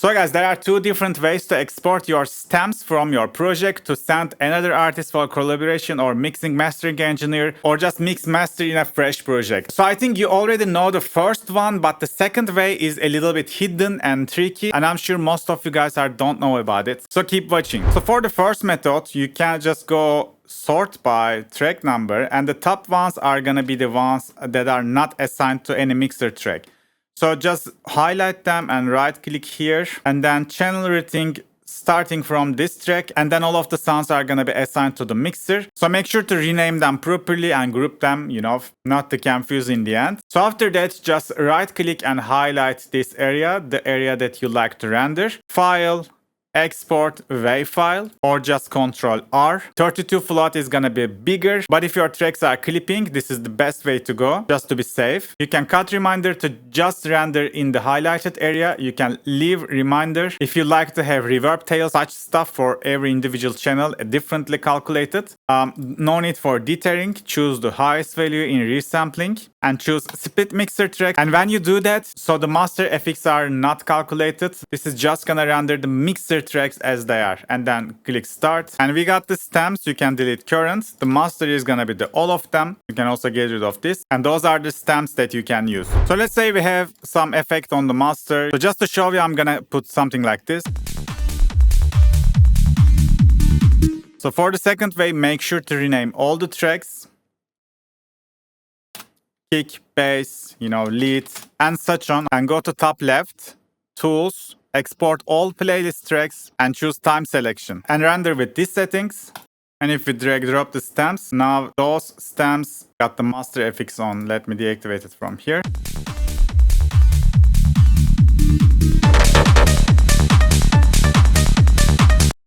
So guys, there are two different ways to export your stems from your project to send another artist for collaboration or mixing mastering engineer or just mix master in a fresh project. So I think you already know the first one, but the second way is a little bit hidden and tricky, and I'm sure most of you guys don't know about it. So keep watching. So for the first method, you can just go sort by track number, and the top ones are gonna be the ones that are not assigned to any mixer track. So just highlight them and right click here and then channel routing starting from this track, and then all of the sounds are gonna be assigned to the mixer. So make sure to rename them properly and group them, not to confuse in the end. So after that, just right click and highlight this area, the area that you like to render. File, export WAV file, or just Ctrl R. 32 float is gonna be bigger, but if your tracks are clipping, this is the best way to go, just to be safe. You can cut reminder to just render in the highlighted area. You can leave reminder if you like to have reverb tail, such stuff for every individual channel differently calculated. No need for dithering. Choose the highest value in resampling and choose split mixer track. And when you do that, so the master FX are not calculated, this is just gonna render the mixer tracks as they are, and then click start. And we got the stems. You can delete currents. The master is gonna be all of them. You can also get rid of this, and those are the stems that you can use. So let's say we have some effect on the master. So just to show you, I'm gonna put something like this. So for the second way, make sure to rename all the tracks: kick, bass, lead, and such on, and go to top left, tools, export all playlist tracks, and choose time selection and render with these settings. And if we drag drop the stems, now those stems got the master FX on. Let me deactivate it from here.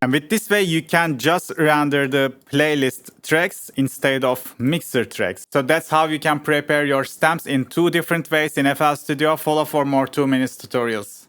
And with this way, you can just render the playlist tracks instead of mixer tracks. So that's how you can prepare your stems in two different ways in FL Studio. Follow for more 2 minutes tutorials.